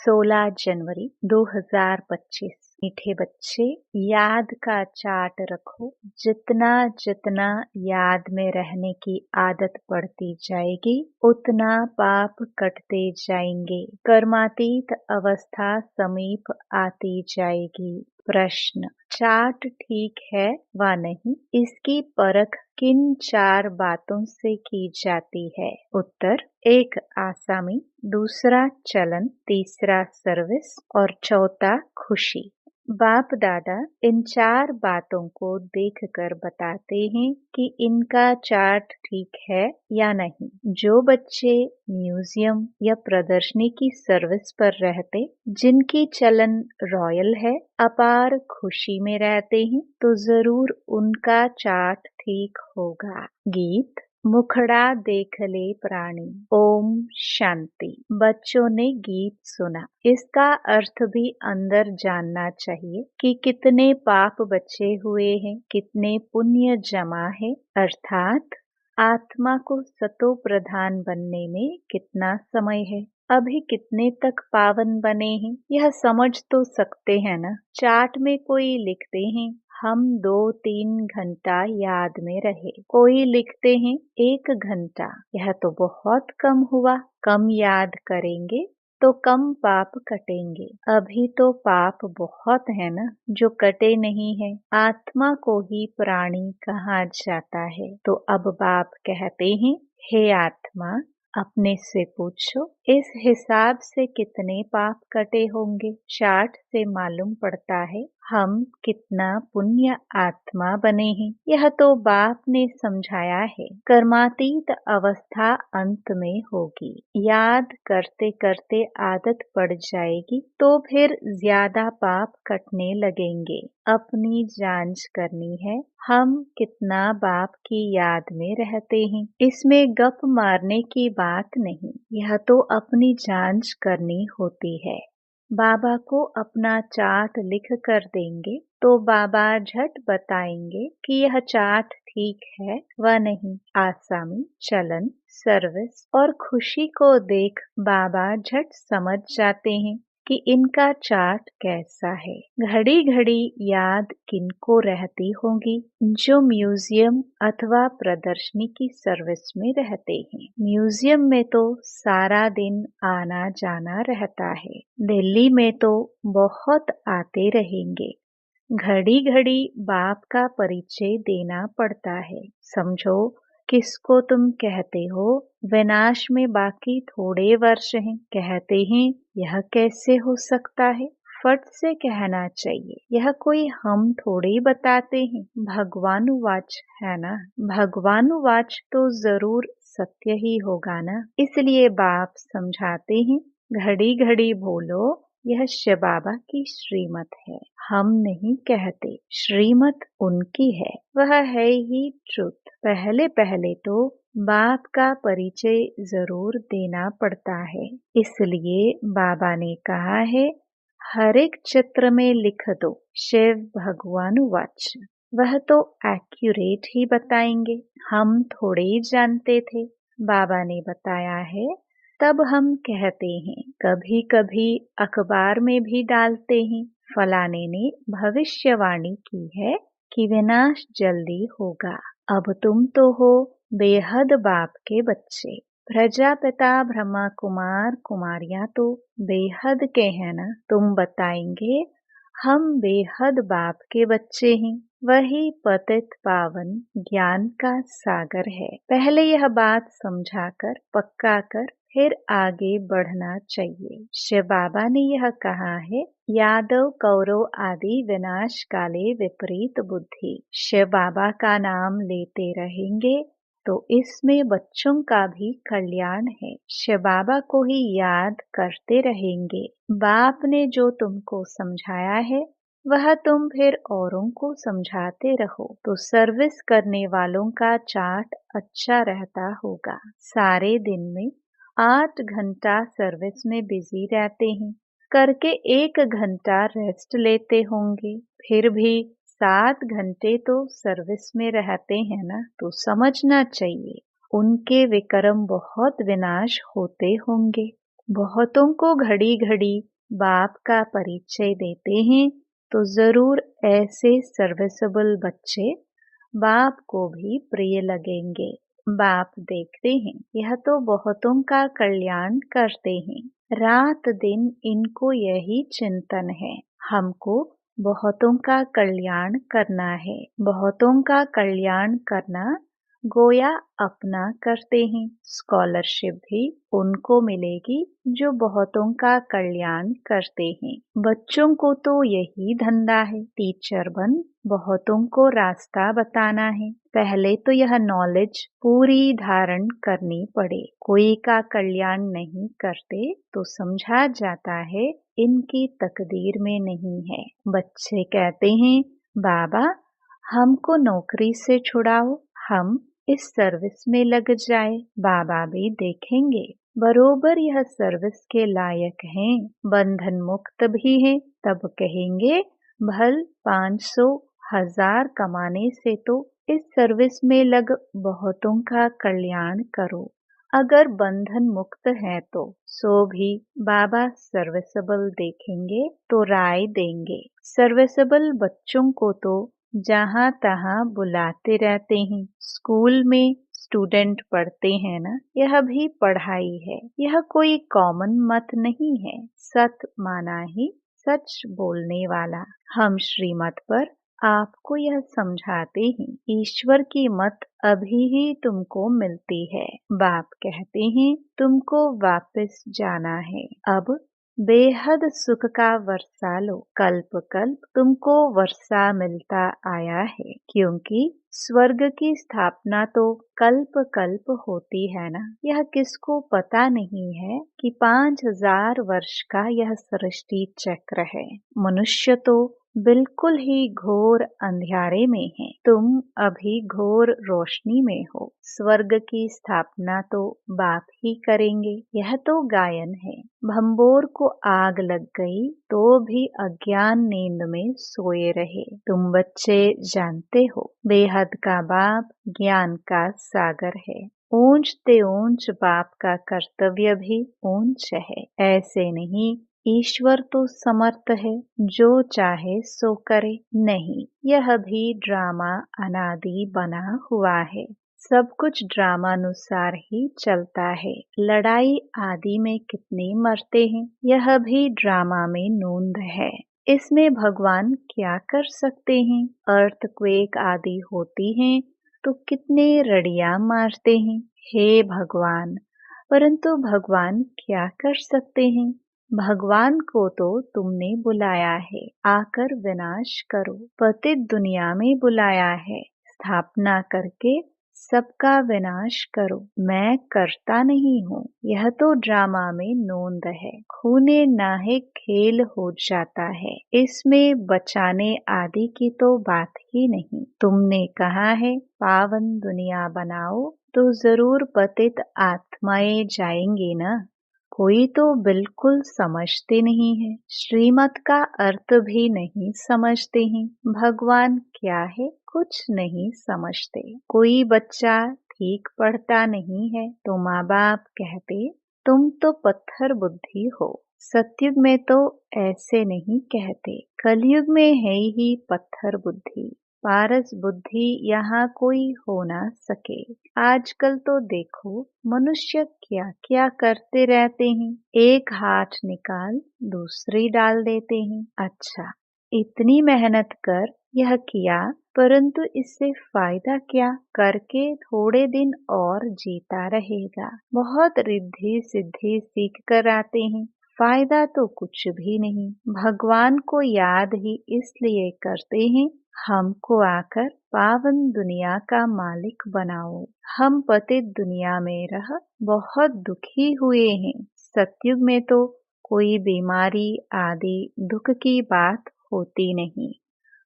16 जनवरी 2025। मीठे बच्चे, याद का चार्ट रखो। जितना जितना याद में रहने की आदत पड़ती जाएगी, उतना पाप कटते जाएंगे। कर्मातीत अवस्था समीप आती जाएगी। प्रश्न: चार्ट ठीक है व नहीं, इसकी परख किन 4 बातों से की जाती है? उत्तर: 1 आसामी, दूसरा चलन, तीसरा सर्विस और चौथा खुशी। बाप दादा इन 4 बातों को देखकर बताते हैं कि इनका चार्ट ठीक है या नहीं। जो बच्चे म्यूजियम या प्रदर्शनी की सर्विस पर रहते, जिनकी चलन रॉयल है, अपार खुशी में रहते हैं, तो जरूर उनका चार्ट ठीक होगा। गीत: मुखड़ा देख ले प्राणी, ओम शांति। बच्चों ने गीत सुना, इसका अर्थ भी अंदर जानना चाहिए कि कितने पाप बचे हुए हैं, कितने पुण्य जमा है, अर्थात आत्मा को सतो प्रधान बनने में कितना समय है, अभी कितने तक पावन बने हैं, यह समझ तो सकते हैं ना। चार्ट में कोई लिखते हैं हम 2-3 घंटा याद में रहे, कोई लिखते हैं 1 घंटा। यह तो बहुत कम हुआ। कम याद करेंगे तो कम पाप कटेंगे। अभी तो पाप बहुत है ना जो कटे नहीं है। आत्मा को ही प्राणी कहा जाता है। तो अब बाप कहते हैं, हे आत्मा, अपने से पूछो इस हिसाब से कितने पाप कटे होंगे। चार्ट से मालूम पड़ता है हम कितना पुण्य आत्मा बने हैं। यह तो बाप ने समझाया है। कर्मातीत अवस्था अंत में होगी। याद करते करते आदत पड़ जाएगी तो फिर ज्यादा पाप कटने लगेंगे। अपनी जांच करनी है, हम कितना बाप की याद में रहते हैं। इसमें गप मारने की बात नहीं, यह तो अपनी जांच करनी होती है। बाबा को अपना चार्ट लिख कर देंगे तो बाबा झट बताएंगे कि यह चार्ट ठीक है व नहीं। आसामी, चलन, सर्विस और खुशी को देख बाबा झट समझ जाते हैं कि इनका चार्ट कैसा है। घड़ी घड़ी याद किनको रहती होगी? जो म्यूजियम अथवा प्रदर्शनी की सर्विस में रहते हैं। म्यूजियम में तो सारा दिन आना जाना रहता है। दिल्ली में तो बहुत आते रहेंगे। घड़ी घड़ी बाप का परिचय देना पड़ता है। समझो किसको तुम कहते हो? विनाश में बाकी थोड़े वर्ष हैं। कहते हैं यह कैसे हो सकता है? फट से कहना चाहिए, यह कोई हम थोड़े बताते हैं। भगवानुवाच है ना। भगवानुवाच तो जरूर सत्य ही होगा ना। इसलिए बाप समझाते हैं, घड़ी घड़ी बोलो, यह शिव बाबा की श्रीमत है। हम नहीं कहते, श्रीमत उनकी है, वह है ही ट्रुथ। पहले पहले तो बाप का परिचय जरूर देना पड़ता है। इसलिए बाबा ने कहा है, हर एक चित्र में लिख दो शिव भगवानुवाच। वह तो एक्यूरेट ही बताएंगे। हम थोड़े ही जानते थे, बाबा ने बताया है तब हम कहते हैं। कभी कभी अखबार में भी डालते हैं, फलाने ने भविष्यवाणी की है कि विनाश जल्दी होगा। अब तुम तो हो बेहद बाप के बच्चे। प्रजापिता ब्रह्मा कुमार कुमारियां तो बेहद के हैं ना। तुम बताएंगे हम बेहद बाप के बच्चे हैं। वही पतित पावन ज्ञान का सागर है। पहले यह बात समझाकर पक्का कर फिर आगे बढ़ना चाहिए। शिव बाबा ने यह कहा है, यादव कौरव आदि विनाश काले विपरीत बुद्धि। शिव बाबा का नाम लेते रहेंगे तो इसमें बच्चों का भी कल्याण है। शिव बाबा को ही याद करते रहेंगे। बाप ने जो तुमको समझाया है वह तुम फिर औरों को समझाते रहो तो सर्विस करने वालों का चार्ट अच्छा रहता होगा। सारे दिन में 8 घंटा सर्विस में बिजी रहते हैं, करके 1 घंटा रेस्ट लेते होंगे। फिर भी 7 घंटे तो सर्विस में रहते हैं ना। तो समझना चाहिए उनके विक्रम बहुत विनाश होते होंगे। बहुतों को घड़ी घड़ी बाप का परिचय देते हैं, तो जरूर ऐसे सर्विसेबल बच्चे बाप को भी प्रिय लगेंगे। बाप देखते हैं यह तो बहुतों का कल्याण करते हैं, रात दिन इनको यही चिंतन है, हमको बहुतों का कल्याण करना है। बहुतों का कल्याण करना गोया अपना करते हैं। स्कॉलरशिप भी उनको मिलेगी जो बहुतों का कल्याण करते हैं। बच्चों को तो यही धंधा है, टीचर बन बहुतों को रास्ता बताना है। पहले तो यह नॉलेज पूरी धारण करनी पड़े। कोई का कल्याण नहीं करते तो समझा जाता है इनकी तकदीर में नहीं है। बच्चे कहते हैं, बाबा हमको नौकरी से छुड़ाओ, हम इस सर्विस में लग जाए। बाबा भी देखेंगे बरोबर यह सर्विस के लायक हैं, बंधन मुक्त भी हैं, तब कहेंगे भल 500 1000 कमाने से तो इस सर्विस में लग बहुतों का कल्याण करो। अगर बंधन मुक्त है तो सो भी बाबा सर्विसेबल देखेंगे तो राय देंगे। सर्विसेबल बच्चों को तो जहाँ तहाँ बुलाते रहते हैं। स्कूल में स्टूडेंट पढ़ते हैं ना, यह भी पढ़ाई है, यह कोई कॉमन मत नहीं है। सत माना ही सच बोलने वाला। हम श्रीमत पर आपको यह समझाते हैं, ईश्वर की मत अभी ही तुमको मिलती है। बाप कहते हैं तुमको वापस जाना है, अब बेहद सुख का वर्षा लो। कल्प कल्प तुमको वर्षा मिलता आया है, क्योंकि स्वर्ग की स्थापना तो कल्प कल्प होती है ना। यह किसको पता नहीं है कि 5000 वर्ष का यह सृष्टि चक्र है। मनुष्य तो बिल्कुल ही घोर अंधियारे में है, तुम अभी घोर रोशनी में हो। स्वर्ग की स्थापना तो बाप ही करेंगे, यह तो गायन है। भंबोर को आग लग गई तो भी अज्ञान नींद में सोए रहे। तुम बच्चे जानते हो बेहद का बाप ज्ञान का सागर है। ऊंच ते ऊंच बाप का कर्तव्य भी ऊंच है। ऐसे नहीं ईश्वर तो समर्थ है, जो चाहे सो करे। नहीं, यह भी ड्रामा अनादि बना हुआ है। सब कुछ ड्रामानुसार ही चलता है। लड़ाई आदि में कितने मरते हैं, यह भी ड्रामा में नोंद है। इसमें भगवान क्या कर सकते हैं? अर्थक्वेक आदि होती हैं तो कितने रड़ियां मारते हैं। हे भगवान, परंतु भगवान क्या कर सकते हैं? भगवान को तो तुमने बुलाया है, आकर विनाश करो। पतित दुनिया में बुलाया है, स्थापना करके सबका विनाश करो। मैं करता नहीं हूँ, यह तो ड्रामा में नोंद है। खूने नाहे खेल हो जाता है, इसमें बचाने आदि की तो बात ही नहीं। तुमने कहा है पावन दुनिया बनाओ, तो जरूर पतित आत्माएं जाएंगी ना। कोई तो बिल्कुल समझते नहीं है, श्रीमत का अर्थ भी नहीं समझते हैं। भगवान क्या है कुछ नहीं समझते। कोई बच्चा ठीक पढ़ता नहीं है तो माँ बाप कहते तुम तो पत्थर बुद्धि हो। सतयुग में तो ऐसे नहीं कहते, कलयुग में है ही पत्थर बुद्धि। पारस बुद्धि यहाँ कोई हो ना सके। आजकल तो देखो मनुष्य क्या क्या करते रहते हैं, एक हाथ निकाल दूसरी डाल देते हैं। अच्छा, इतनी मेहनत कर यह किया, परंतु इससे फायदा क्या? करके थोड़े दिन और जीता रहेगा। बहुत रिद्धि सिद्धि सीख कर आते हैं, फायदा तो कुछ भी नहीं। भगवान को याद ही इसलिए करते हैं हमको आकर पावन दुनिया का मालिक बनाओ। हम पतित दुनिया में रह बहुत दुखी हुए हैं। सतयुग में तो कोई बीमारी आदि दुख की बात होती नहीं।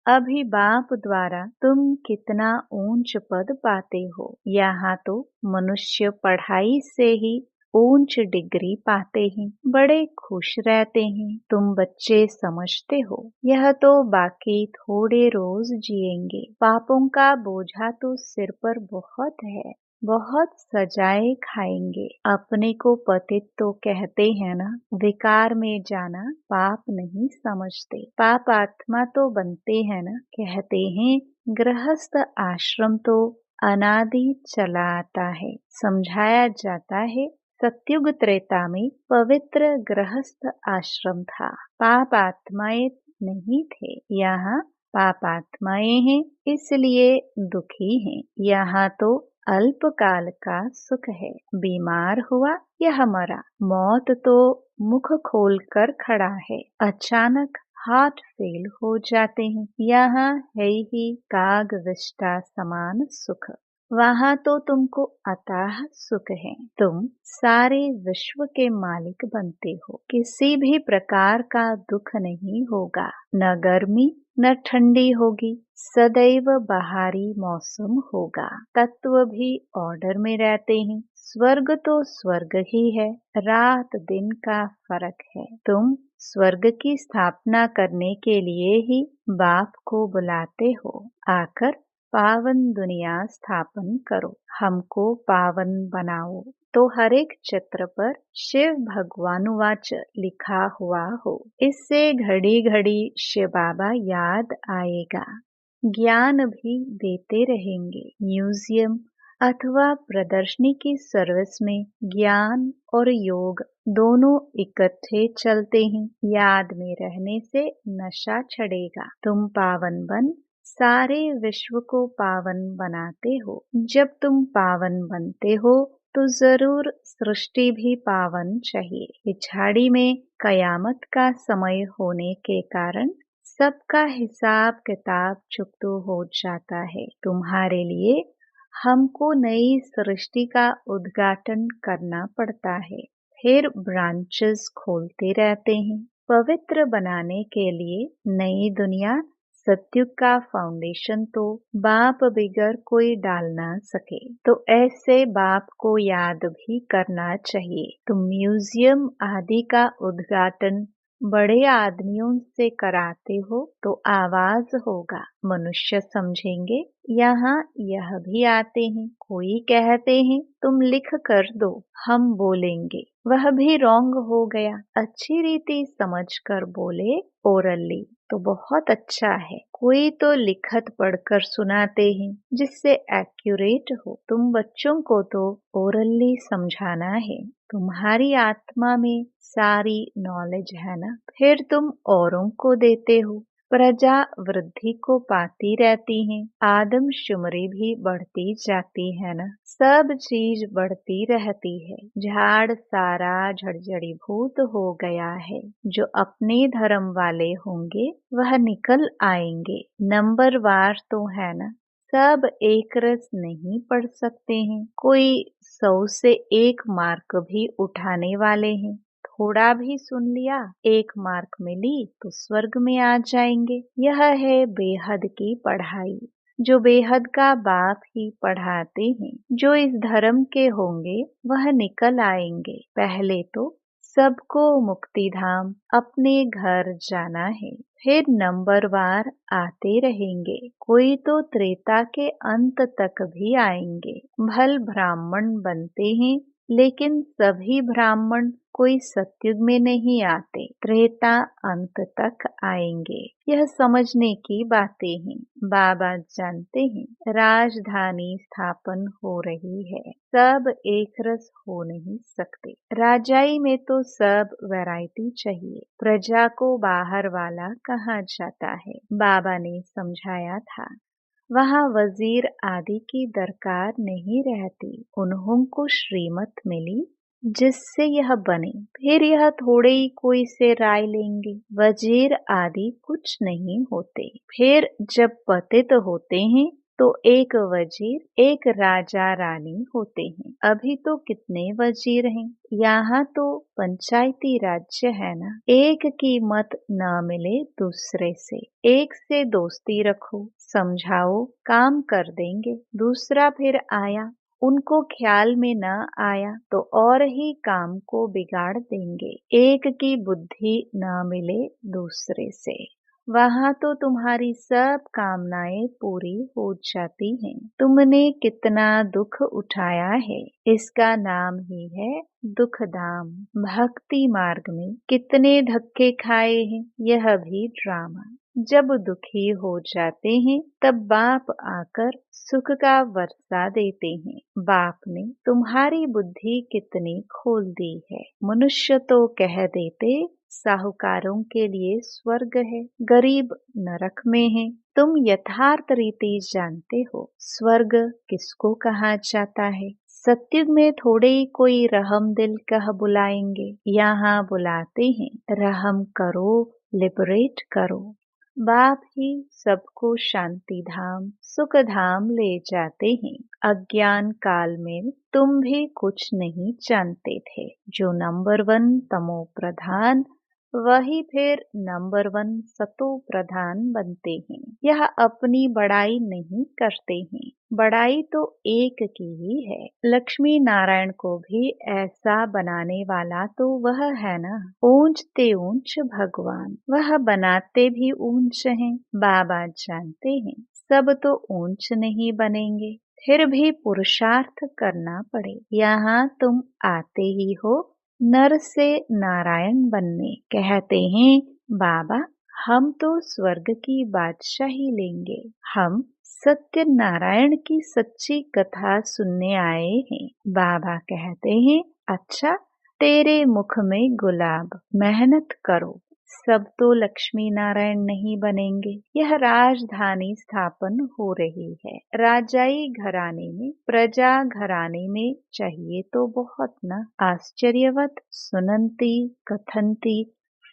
अभी बाप द्वारा तुम कितना ऊंच पद पाते हो। यहाँ तो मनुष्य पढ़ाई से ही ऊंच डिग्री पाते हैं, बड़े खुश रहते हैं। तुम बच्चे समझते हो यह तो बाकी थोड़े रोज जिएंगे। पापों का बोझा तो सिर पर बहुत है, बहुत सजाए खाएंगे। अपने को पतित तो कहते हैं ना, विकार में जाना पाप नहीं समझते। पाप आत्मा तो बनते हैं ना, कहते हैं गृहस्थ आश्रम तो अनादि चला आता है। समझाया जाता है सत्युग त्रेता में पवित्र गृहस्थ आश्रम था, पाप आत्माएं नहीं थे। यहाँ पाप आत्माएं हैं, इसलिए दुखी हैं। यहाँ तो अल्पकाल का सुख है। बीमार हुआ यह मरा, मौत तो मुख खोल कर खड़ा है। अचानक हार्ट फेल हो जाते हैं। यहाँ है ही काग विष्टा समान सुख। वहाँ तो तुमको अथाह सुख है। तुम सारे विश्व के मालिक बनते हो। किसी भी प्रकार का दुख नहीं होगा, न गर्मी न ठंडी होगी, सदैव बाहरी मौसम होगा। तत्व भी ऑर्डर में रहते हैं। स्वर्ग तो स्वर्ग ही है, रात दिन का फर्क है। तुम स्वर्ग की स्थापना करने के लिए ही बाप को बुलाते हो, आकर पावन दुनिया स्थापन करो, हमको पावन बनाओ। तो हर एक चित्र पर शिव भगवानुवाच लिखा हुआ हो, इससे घड़ी घड़ी शिव बाबा याद आएगा। ज्ञान भी देते रहेंगे। म्यूजियम अथवा प्रदर्शनी की सर्विस में ज्ञान और योग दोनों इकट्ठे चलते हैं। याद में रहने से नशा छड़ेगा। तुम पावन बन सारे विश्व को पावन बनाते हो। जब तुम पावन बनते हो तो जरूर सृष्टि भी पावन चाहिए। पिछाड़ी में कयामत का समय होने के कारण सबका हिसाब किताब चुकता हो जाता है। तुम्हारे लिए हमको नई सृष्टि का उद्घाटन करना पड़ता है। फिर ब्रांचेस खोलते रहते हैं। पवित्र बनाने के लिए नई दुनिया सत्युग का फाउंडेशन तो बाप बिगर कोई डाल ना सके, तो ऐसे बाप को याद भी करना चाहिए। तुम म्यूजियम आदि का उद्घाटन बड़े आदमियों से कराते हो तो आवाज होगा, मनुष्य समझेंगे यहाँ यह भी आते हैं। कोई कहते हैं तुम लिख कर दो, हम बोलेंगे, वह भी रॉन्ग हो गया। अच्छी रीति समझ कर बोले ओरली तो बहुत अच्छा है। कोई तो लिखत पढ़कर सुनाते हैं जिससे एक्यूरेट हो। तुम बच्चों को तो ओरली समझाना है। तुम्हारी आत्मा में सारी नॉलेज है ना, फिर तुम औरों को देते हो। प्रजा वृद्धि को पाती रहती है, आदमशुमारी भी बढ़ती जाती है ना, सब चीज बढ़ती रहती है। झाड़ सारा झड़झड़ीभूत हो गया है। जो अपने धर्म वाले होंगे वह निकल आएंगे। नंबरवार तो है ना, सब एक रस नहीं पढ़ सकते हैं। कोई 100 से 1 मार्क भी उठाने वाले हैं। थोड़ा भी सुन लिया, 1 मार्क मिली तो स्वर्ग में आ जाएंगे। यह है बेहद की पढ़ाई, जो बेहद का बाप ही पढ़ाते हैं। जो इस धर्म के होंगे वह निकल आएंगे। पहले तो सबको मुक्ति धाम अपने घर जाना है, फिर नंबरवार आते रहेंगे। कोई तो त्रेता के अंत तक भी आएंगे। भल ब्राह्मण बनते हैं, लेकिन सभी ब्राह्मण कोई सतयुग में नहीं आते, त्रेता अंत तक आएंगे। यह समझने की बातें हैं। बाबा जानते हैं राजधानी स्थापन हो रही है, सब एक रस हो नहीं सकते। राजाई में तो सब वैरायटी चाहिए। प्रजा को बाहर वाला कहा जाता है। बाबा ने समझाया था वहाँ वजीर आदि की दरकार नहीं रहती। उन्हों को श्रीमत मिली जिससे यह बने, फिर यह थोड़े ही कोई से राय लेंगे। वजीर आदि कुछ नहीं होते। फिर जब पतित होते हैं तो एक वजीर एक राजा रानी होते हैं। अभी तो कितने वजीर हैं। यहाँ तो पंचायती राज्य है ना। एक की मत न मिले दूसरे से, एक से दोस्ती रखो, समझाओ, काम कर देंगे। दूसरा फिर आया, उनको ख्याल में न आया तो और ही काम को बिगाड़ देंगे। एक की बुद्धि न मिले दूसरे से, वहाँ तो तुम्हारी सब कामनाएं पूरी हो जाती हैं। तुमने कितना दुख उठाया है, इसका नाम ही है दुख धाम। भक्ति मार्ग में कितने धक्के खाए हैं, यह भी ड्रामा। जब दुखी हो जाते हैं तब बाप आकर सुख का वर्षा देते हैं। बाप ने तुम्हारी बुद्धि कितनी खोल दी है। मनुष्य तो कह देते साहूकारों के लिए स्वर्ग है, गरीब नरक में है। तुम यथार्थ रीति जानते हो स्वर्ग किसको कहा जाता है। सत्युग में थोड़े ही कोई रहम दिल कह बुलाएंगे, यहाँ बुलाते हैं रहम करो, लिबरेट करो। बाप ही सबको शांति धाम सुख धाम ले जाते हैं। अज्ञान काल में तुम भी कुछ नहीं जानते थे। जो नंबर 1 तमो प्रधान, वही फिर नंबर 1 सतो प्रधान बनते हैं। यह अपनी बड़ाई नहीं करते हैं, बड़ाई तो एक की ही है। लक्ष्मी नारायण को भी ऐसा बनाने वाला तो वह है ना। ऊंचते ऊंच भगवान, वह बनाते भी ऊंच हैं। बाबा जानते हैं सब तो ऊंच नहीं बनेंगे, फिर भी पुरुषार्थ करना पड़े। यहाँ तुम आते ही हो नर से नारायण बनने। कहते हैं बाबा हम तो स्वर्ग की बादशाही लेंगे, हम सत्य नारायण की सच्ची कथा सुनने आए हैं। बाबा कहते हैं अच्छा, तेरे मुख में गुलाब, मेहनत करो। सब तो लक्ष्मी नारायण नहीं बनेंगे। यह राजधानी स्थापन हो रही है। राजाई घराने में, प्रजा घराने में चाहिए तो बहुत न। आश्चर्यवत सुनंती कथंती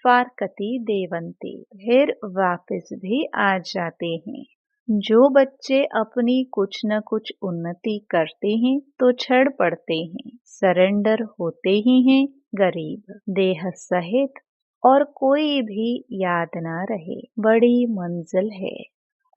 फारकती देवंती, फिर वापस भी आ जाते हैं। जो बच्चे अपनी कुछ न कुछ उन्नति करते हैं तो छड़ पड़ते हैं, सरेंडर होते ही हैं। गरीब देह सहित और कोई भी याद ना रहे, बड़ी मंजिल है।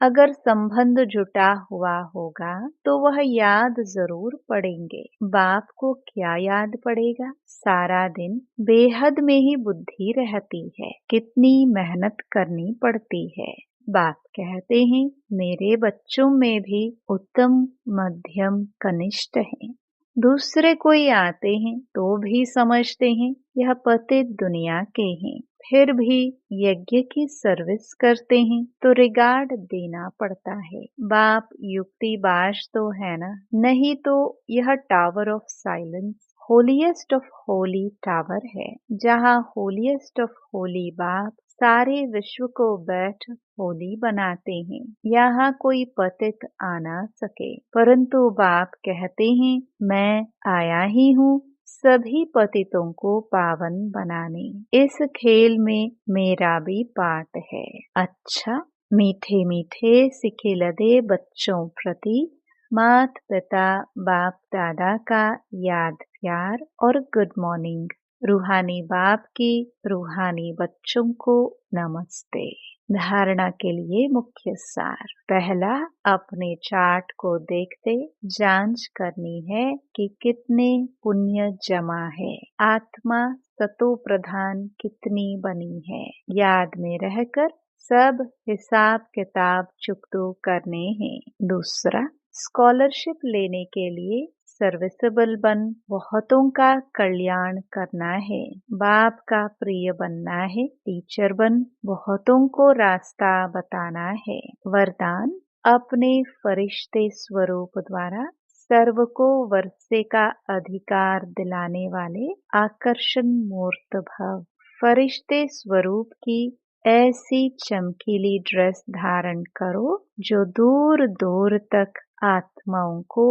अगर संबंध जुटा हुआ होगा तो वह याद जरूर पड़ेंगे। बाप को क्या याद पड़ेगा, सारा दिन बेहद में ही बुद्धि रहती है, कितनी मेहनत करनी पड़ती है। बाप कहते हैं मेरे बच्चों में भी उत्तम मध्यम कनिष्ठ हैं। दूसरे कोई आते हैं तो भी समझते हैं यह पतित दुनिया के हैं, फिर भी यज्ञ की सर्विस करते हैं तो रिगार्ड देना पड़ता है। बाप युक्तिबाज तो है ना, नहीं तो यह tower of silence holiest of Holi tower है, जहाँ होलीएस्ट ऑफ होली बाप सारे विश्व को बैठ होली बनाते हैं। यहाँ कोई पतित आ ना सके, परंतु बाप कहते हैं मैं आया ही हूँ सभी पतितों को पावन बनाने। इस खेल में मेरा भी पार्ट है। अच्छा, मीठे मीठे सिखिलदे बच्चों प्रति मात पिता बाप दादा का याद प्यार और गुड मॉर्निंग। रूहानी बाप की रूहानी बच्चों को नमस्ते। धारणा के लिए मुख्य सार। पहला, अपने चार्ट को देखते जांच करनी है कि कितने पुण्य जमा है, आत्मा सतो प्रधान कितनी बनी है। याद में रहकर सब हिसाब किताब चुकतो करने हैं। दूसरा, स्कॉलरशिप लेने के लिए सर्विसेबल बन बहुतों का कल्याण करना है, बाप का प्रिय बनना है। टीचर बन बहुतों को रास्ता बताना है। वरदान, अपने फरिश्ते स्वरूप द्वारा सर्व को वर्षे का अधिकार दिलाने वाले आकर्षण मूर्त भव। फरिश्ते स्वरूप की ऐसी चमकीली ड्रेस धारण करो जो दूर दूर तक आत्माओं को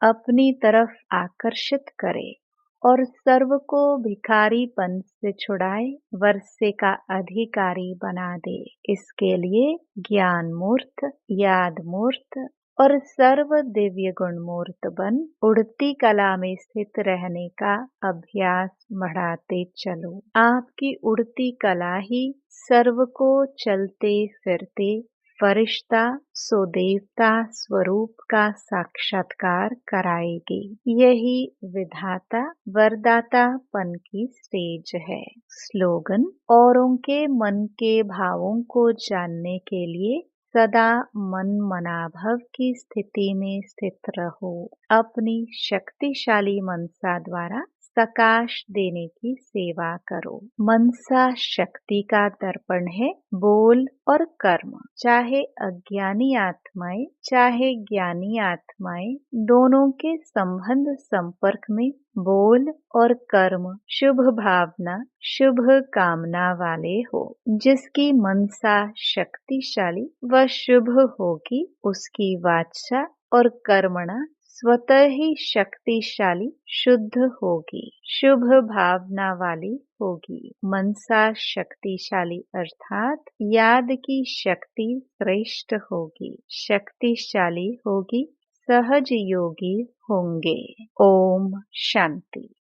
अपनी तरफ आकर्षित करे और सर्व को भिखारीपन से छुड़ाए, वर्षे का अधिकारी बना दे। इसके लिए ज्ञान मूर्त, याद मूर्त और सर्व दिव्य गुण मूर्त बन उड़ती कला में स्थित रहने का अभ्यास बढ़ाते चलो। आपकी उड़ती कला ही सर्व को चलते फिरते फरिश्ता सो देवता स्वरूप का साक्षात्कार कराएगी। यही विधाता वरदातापन की स्टेज है। स्लोगन: औरों के मन के भावों को जानने के लिए सदा मन मनाभव की स्थिति में स्थित रहो। अपनी शक्तिशाली मनसा द्वारा प्रकाश देने की सेवा करो। मनसा शक्ति का दर्पण है बोल और कर्म। चाहे अज्ञानी आत्माएं चाहे ज्ञानी आत्माएं, दोनों के संबंध संपर्क में बोल और कर्म शुभ भावना शुभ कामना वाले हो। जिसकी मनसा शक्तिशाली व शुभ होगी, उसकी वाचा और कर्मणा स्वतः ही शक्तिशाली शुद्ध होगी, शुभ भावना वाली होगी। मनसा शक्तिशाली अर्थात याद की शक्ति श्रेष्ठ होगी, शक्तिशाली होगी, सहज योगी होंगे। ओम शांति।